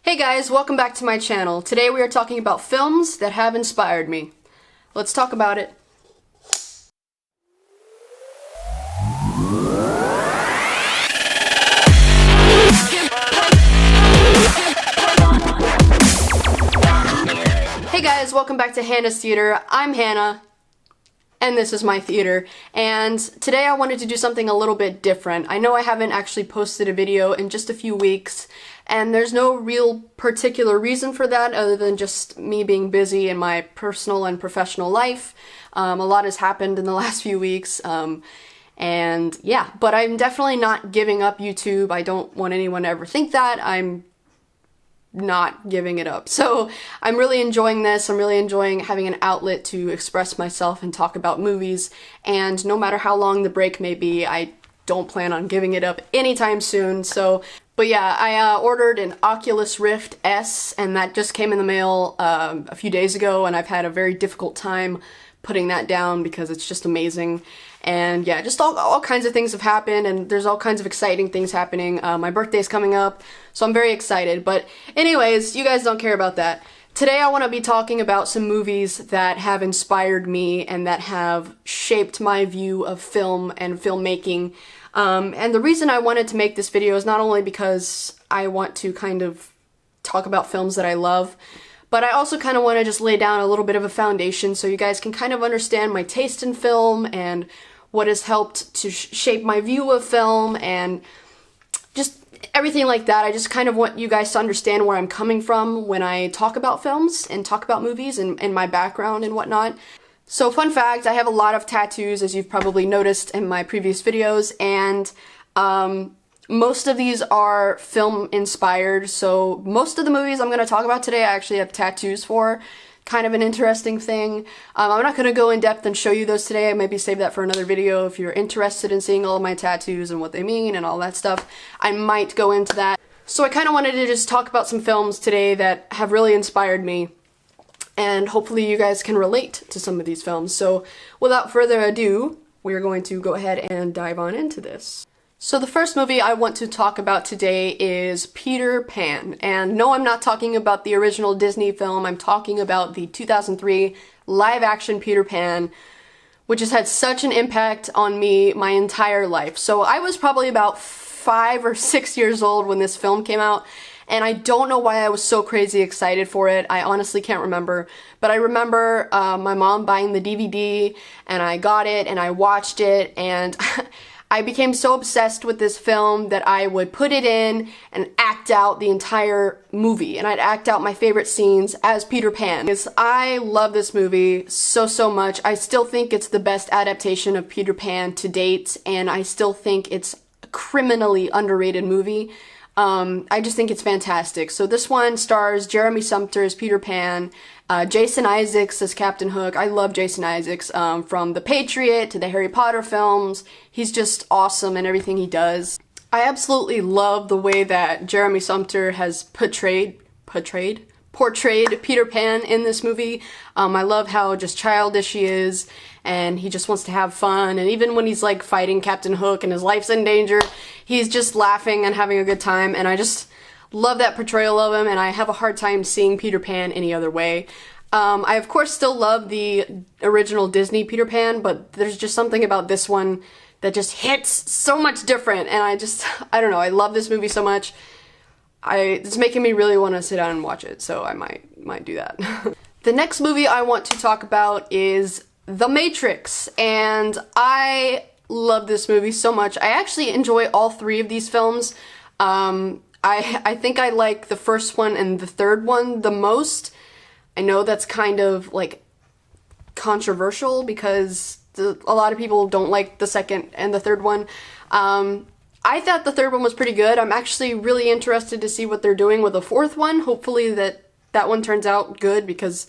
Hey guys, welcome back to my channel. Today we are talking about films that have inspired me. Let's talk about it. Hey guys, welcome back to Hannah's Theater. I'm Hannah, and this is my theater. And today I wanted to do something a little bit different. I know I haven't actually posted a video in just a few weeks, and there's no real particular reason for that other than just me being busy in my personal and professional life. A lot has happened in the last few weeks, and yeah, but I'm definitely not giving up YouTube. I don't want anyone to ever think that. I'm not giving it up. So I'm really enjoying this. I'm really enjoying having an outlet to express myself and talk about movies, and no matter how long the break may be, I don't plan on giving it up anytime soon. But yeah, I ordered an Oculus Rift S, and that just came in the mail a few days ago, and I've had a very difficult time putting that down because it's just amazing. And yeah, just all kinds of things have happened, and there's all kinds of exciting things happening. My birthday's coming up, so I'm very excited. But anyways, you guys don't care about that. Today I want to be talking about some movies that have inspired me and that have shaped my view of film and filmmaking. And the reason I wanted to make this video is not only because I want to kind of talk about films that I love, but I also kind of want to just lay down a little bit of a foundation so you guys can kind of understand my taste in film and what has helped to shape my view of film and just everything like that. I just kind of want you guys to understand where I'm coming from when I talk about films and talk about movies and my background and whatnot. So fun fact, I have a lot of tattoos, as you've probably noticed in my previous videos, and most of these are film inspired. So most of the movies I'm going to talk about today I actually have tattoos for. Kind of an interesting thing. I'm not going to go in depth and show you those today. I maybe save that for another video. If you're interested in seeing all of my tattoos and what they mean and all that stuff, I might go into that. So I kind of wanted to just talk about some films today that have really inspired me, and hopefully you guys can relate to some of these films. So without further ado, we're going to go ahead and dive on into this. So the first movie I want to talk about today is Peter Pan. And no, I'm not talking about the original Disney film. I'm talking about the 2003 live-action Peter Pan, which has had such an impact on me my entire life. So I was probably about 5 or 6 years old when this film came out, and I don't know why I was so crazy excited for it. I honestly can't remember. But I remember my mom buying the DVD, and I got it, and I watched it, and I became so obsessed with this film that I would put it in and act out the entire movie, and I'd act out my favorite scenes as Peter Pan. Because I love this movie so much. I still think it's the best adaptation of Peter Pan to date, and I still think it's a criminally underrated movie. I just think it's fantastic. So this one stars Jeremy Sumpter as Peter Pan, Jason Isaacs as Captain Hook. I love Jason Isaacs, from The Patriot to the Harry Potter films. He's just awesome in everything he does. I absolutely love the way that Jeremy Sumpter has portrayed Peter Pan in this movie. I love how just childish he is, and he just wants to have fun, and even when he's like fighting Captain Hook and his life's in danger, he's just laughing and having a good time, and I just love that portrayal of him, and I have a hard time seeing Peter Pan any other way. I of course still love the original Disney Peter Pan, but there's just something about this one that just hits so much different, and I don't know, I love this movie so much. It's making me really want to sit down and watch it, so I might do that. The next movie I want to talk about is The Matrix, and I love this movie so much. I actually enjoy all three of these films. I think I like the first one and the third one the most. I know that's kind of like controversial because a lot of people don't like the second and the third one. I thought the third one was pretty good. I'm actually really interested to see what they're doing with the fourth one. Hopefully that one turns out good, because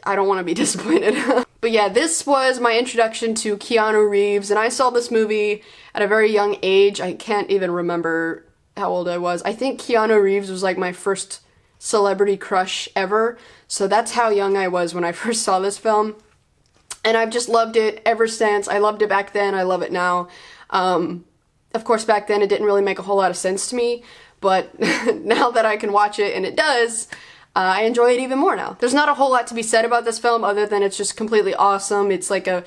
I don't want to be disappointed. But yeah, this was my introduction to Keanu Reeves, and I saw this movie at a very young age. I can't even remember how old I was. I think Keanu Reeves was like my first celebrity crush ever, so that's how young I was when I first saw this film. And I've just loved it ever since. I loved it back then, I love it now. Of course, back then it didn't really make a whole lot of sense to me, but now that I can watch it and it does, I enjoy it even more now. There's not a whole lot to be said about this film other than it's just completely awesome. It's like a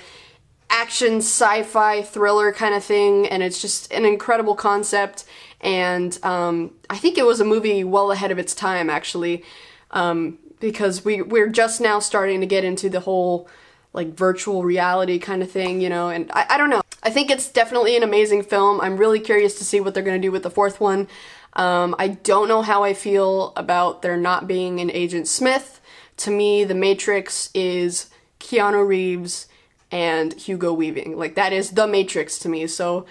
action sci-fi thriller kind of thing, and it's just an incredible concept, and I think it was a movie well ahead of its time, actually, because we're just now starting to get into the whole like virtual reality kind of thing, you know, and I don't know. I think it's definitely an amazing film. I'm really curious to see what they're going to do with the fourth one. I don't know how I feel about there not being an Agent Smith. To me, The Matrix is Keanu Reeves and Hugo Weaving. Like, that is The Matrix to me, so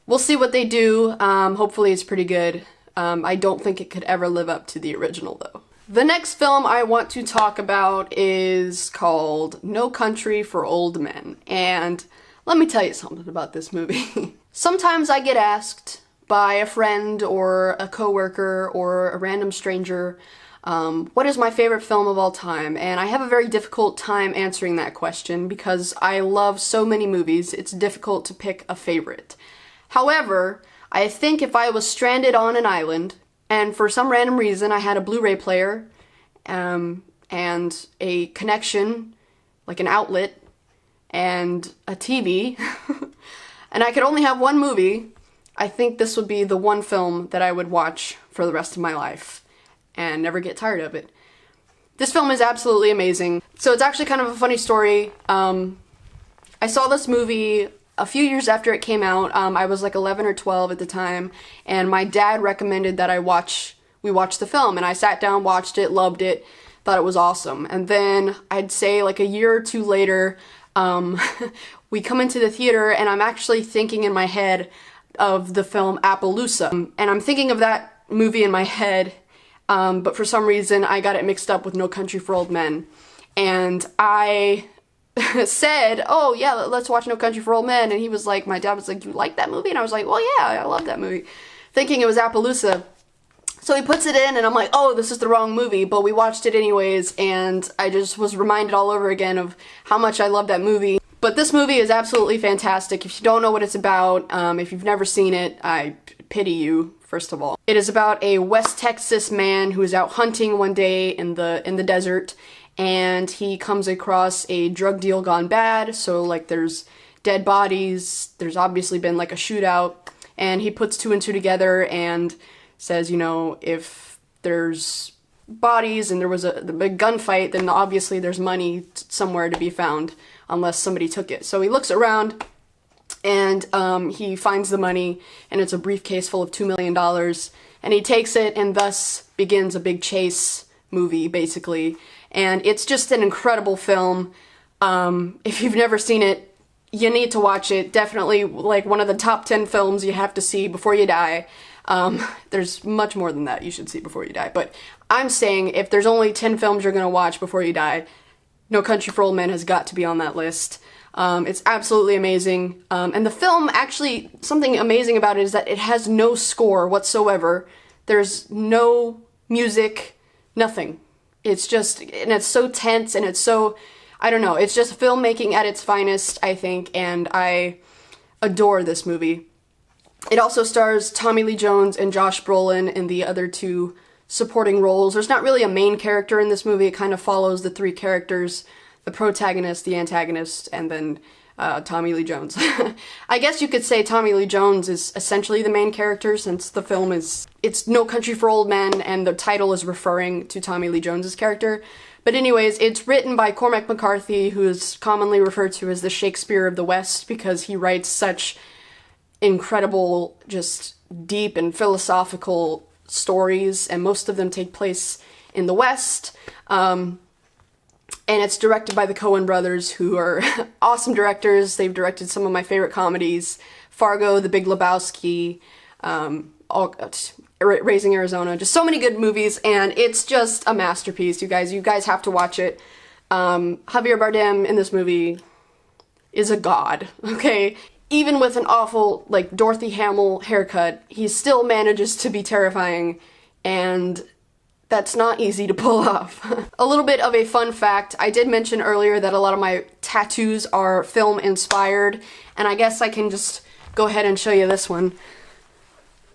we'll see what they do. Hopefully it's pretty good. I don't think it could ever live up to the original, though. The next film I want to talk about is called No Country for Old Men, and let me tell you something about this movie. Sometimes I get asked by a friend or a coworker or a random stranger, what is my favorite film of all time? And I have a very difficult time answering that question because I love so many movies, it's difficult to pick a favorite. However, I think if I was stranded on an island and for some random reason I had a Blu-ray player and a connection, like an outlet, and a TV, and I could only have one movie, I think this would be the one film that I would watch for the rest of my life and never get tired of it. This film is absolutely amazing. So it's actually kind of a funny story. I saw this movie a few years after it came out. I was like 11 or 12 at the time, and my dad recommended that we watch the film, and I sat down, watched it, loved it, thought it was awesome. And then I'd say like a year or two later, we come into the theater, and I'm actually thinking in my head of the film Appaloosa, and I'm thinking of that movie in my head, but for some reason I got it mixed up with No Country for Old Men, and I said, oh yeah, let's watch No Country for Old Men, and he was like, my dad was like, you like that movie? And I was like, well yeah, I love that movie, thinking it was Appaloosa. So he puts it in, and I'm like, oh, this is the wrong movie, but we watched it anyways, and I just was reminded all over again of how much I love that movie. But this movie is absolutely fantastic. If you don't know what it's about, if you've never seen it, I pity you, first of all. It is about a West Texas man who is out hunting one day in the desert, and he comes across a drug deal gone bad. So like there's dead bodies, there's obviously been like a shootout, and he puts two and two together and says, you know, if there's bodies and there was a big gunfight, then obviously there's money somewhere to be found, unless somebody took it. So he looks around, and he finds the money, and it's a briefcase full of $2 million, and he takes it, and thus begins a big chase movie, basically. And it's just an incredible film. If you've never seen it, you need to watch it. Definitely like one of the top 10 films you have to see before you die. There's much more than that you should see before you die, but I'm saying if there's only 10 films you're gonna watch before you die, No Country for Old Men has got to be on that list. It's absolutely amazing. And the film, actually, something amazing about it is that it has no score whatsoever. There's no music, nothing. It's just, and it's so tense, and it's so, I don't know, it's just filmmaking at its finest, I think, and I adore this movie. It also stars Tommy Lee Jones and Josh Brolin in the other two supporting roles. There's not really a main character in this movie. It kind of follows the three characters, the protagonist, the antagonist, and then Tommy Lee Jones. I guess you could say Tommy Lee Jones is essentially the main character, since the film it's No Country for Old Men, and the title is referring to Tommy Lee Jones's character. But anyways, it's written by Cormac McCarthy, who is commonly referred to as the Shakespeare of the West, because he writes such incredible, just deep and philosophical stories, and most of them take place in the West. And it's directed by the Coen brothers, who are awesome directors. They've directed some of my favorite comedies: Fargo, The Big Lebowski, Raising Arizona, just so many good movies, and it's just a masterpiece, you guys. You guys have to watch it. Javier Bardem in this movie is a god, okay? Even with an awful, like, Dorothy Hamill haircut, he still manages to be terrifying, and that's not easy to pull off. A little bit of a fun fact, I did mention earlier that a lot of my tattoos are film inspired, and I guess I can just go ahead and show you this one.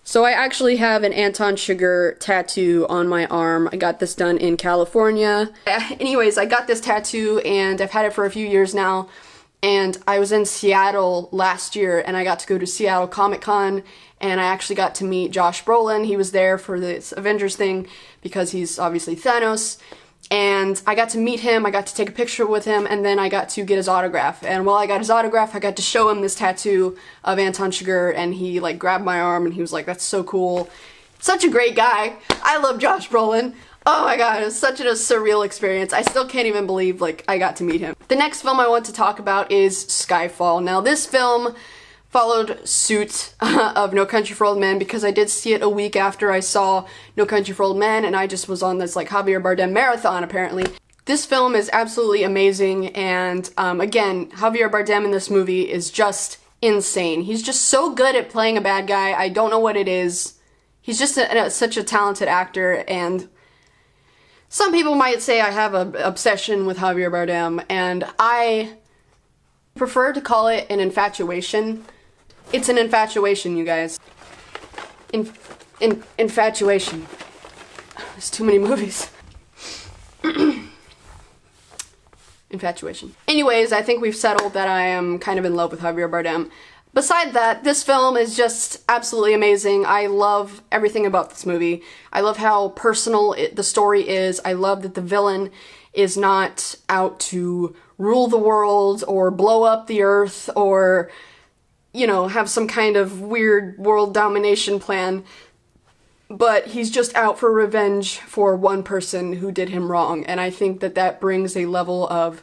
So I actually have an Anton Chigurh tattoo on my arm. I got this done in California. Anyways, I got this tattoo and I've had it for a few years now. And I was in Seattle last year and I got to go to Seattle Comic-Con and I actually got to meet Josh Brolin. He was there for this Avengers thing because he's obviously Thanos. And I got to meet him, I got to take a picture with him, and then I got to get his autograph. And while I got his autograph, I got to show him this tattoo of Anton Chigurh, and he like grabbed my arm and he was like, "That's so cool." Such a great guy. I love Josh Brolin. Oh my god, it was such a surreal experience. I still can't even believe like I got to meet him. The next film I want to talk about is Skyfall. Now this film followed suit of No Country for Old Men because I did see it a week after I saw No Country for Old Men, and I just was on this like Javier Bardem marathon apparently. This film is absolutely amazing, and again, Javier Bardem in this movie is just insane. He's just so good at playing a bad guy. I don't know what it is. He's just such a talented actor, and some people might say I have an obsession with Javier Bardem, and I prefer to call it an infatuation. It's an infatuation, you guys. Infatuation. There's too many movies. Infatuation. Anyways, I think we've settled that I am kind of in love with Javier Bardem. Beside that, this film is just absolutely amazing. I love everything about this movie. I love how personal the story is. I love that the villain is not out to rule the world or blow up the earth or, you know, have some kind of weird world domination plan, but he's just out for revenge for one person who did him wrong. And I think that that brings a level of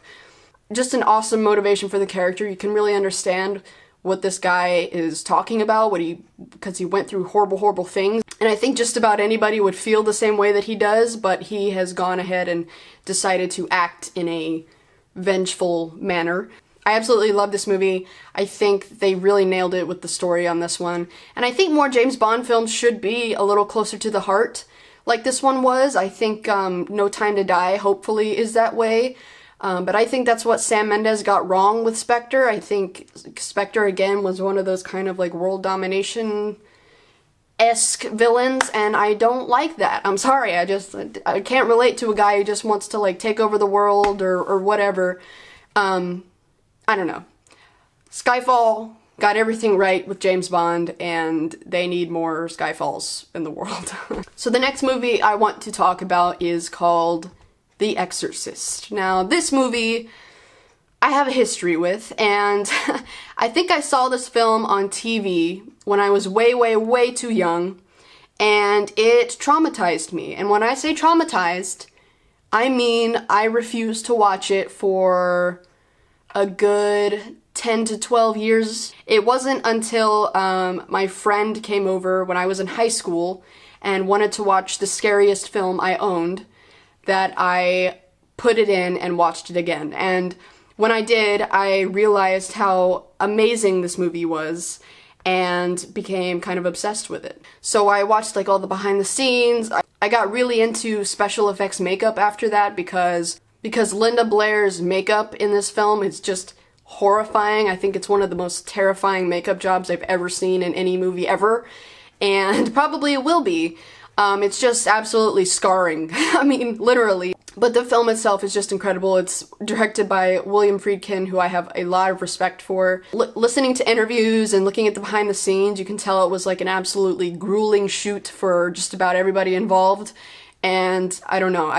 just an awesome motivation for the character. You can really understand what this guy is talking about, because he went through horrible, horrible things. And I think just about anybody would feel the same way that he does, but he has gone ahead and decided to act in a vengeful manner. I absolutely love this movie. I think they really nailed it with the story on this one. And I think more James Bond films should be a little closer to the heart, like this one was. I think No Time to Die, hopefully, is that way. But I think that's what Sam Mendes got wrong with Spectre. I think Spectre, again, was one of those kind of like world domination-esque villains, and I don't like that. I'm sorry, I can't relate to a guy who just wants to like take over the world or whatever. I don't know. Skyfall got everything right with James Bond, and they need more Skyfalls in the world. So the next movie I want to talk about is called The Exorcist. Now, this movie I have a history with, and I think I saw this film on TV when I was way, way, way too young, and it traumatized me. And when I say traumatized, I mean I refused to watch it for a good 10 to 12 years. It wasn't until my friend came over when I was in high school and wanted to watch the scariest film I owned that I put it in and watched it again. And when I did, I realized how amazing this movie was and became kind of obsessed with it. So I watched like all the behind the scenes. I got really into special effects makeup after that because Linda Blair's makeup in this film is just horrifying. I think it's one of the most terrifying makeup jobs I've ever seen in any movie ever, and probably will be. It's just absolutely scarring. I mean, literally. But the film itself is just incredible. It's directed by William Friedkin, who I have a lot of respect for. Listening to interviews and looking at the behind the scenes, you can tell it was like an absolutely grueling shoot for just about everybody involved. And I don't know,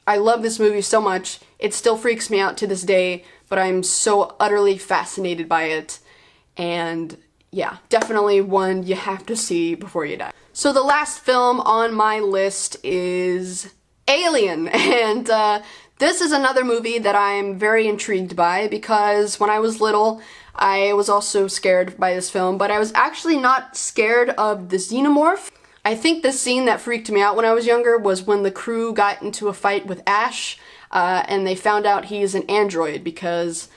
I love this movie so much. It still freaks me out to this day, but I'm so utterly fascinated by it. And yeah, definitely one you have to see before you die. So the last film on my list is Alien, and this is another movie that I'm very intrigued by because when I was little, I was also scared by this film, but I was actually not scared of the xenomorph. I think the scene that freaked me out when I was younger was when the crew got into a fight with Ash, and they found out he's an android because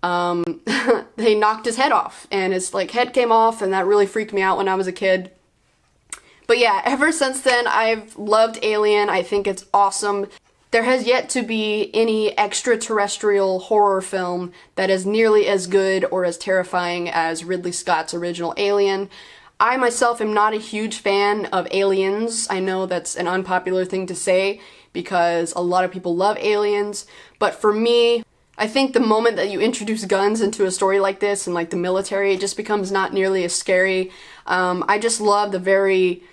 they knocked his head off, and his like head came off, and that really freaked me out when I was a kid. But yeah, ever since then, I've loved Alien. I think it's awesome. There has yet to be any extraterrestrial horror film that is nearly as good or as terrifying as Ridley Scott's original Alien. I myself am not a huge fan of aliens. I know that's an unpopular thing to say because a lot of people love aliens, but for me, I think the moment that you introduce guns into a story like this and like the military, it just becomes not nearly as scary. I just love the very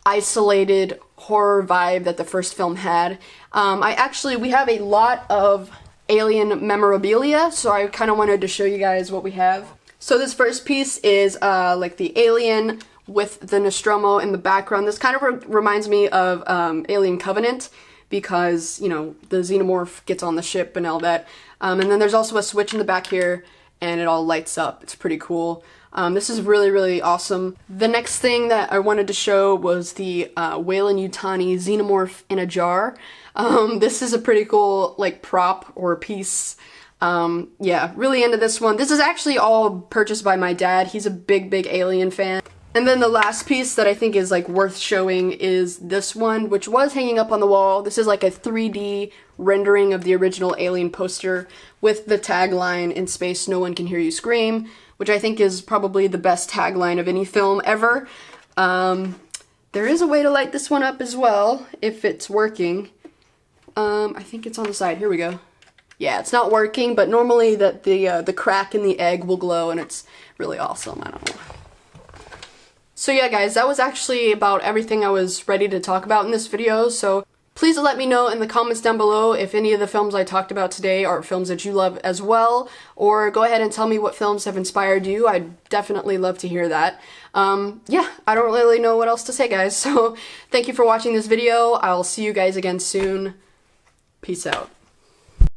isolated horror vibe that the first film had. We have a lot of alien memorabilia, so I kind of wanted to show you guys what we have. So this first piece is like the alien with the Nostromo in the background. This kind of reminds me of Alien Covenant because, you know, the xenomorph gets on the ship and all that. And then there's also a switch in the back here and it all lights up. It's pretty cool. This is really, really awesome. The next thing that I wanted to show was the Weyland-Yutani xenomorph in a jar. This is a pretty cool like prop or piece. Yeah, really into this one. This is actually all purchased by my dad. He's a big, big Alien fan. And then the last piece that I think is like worth showing is this one, which was hanging up on the wall. This is like a 3D rendering of the original Alien poster with the tagline, "In space, no one can hear you scream," which I think is probably the best tagline of any film ever. There is a way to light this one up as well, if it's working. I think it's on the side. Here we go. Yeah, it's not working, but normally the crack in the egg will glow, and it's really awesome. I don't know. So yeah, guys, that was actually about everything I was ready to talk about in this video, so please let me know in the comments down below if any of the films I talked about today are films that you love as well, or go ahead and tell me what films have inspired you. I'd definitely love to hear that. Yeah, I don't really know what else to say, guys, so thank you for watching this video. I'll see you guys again soon. Peace out.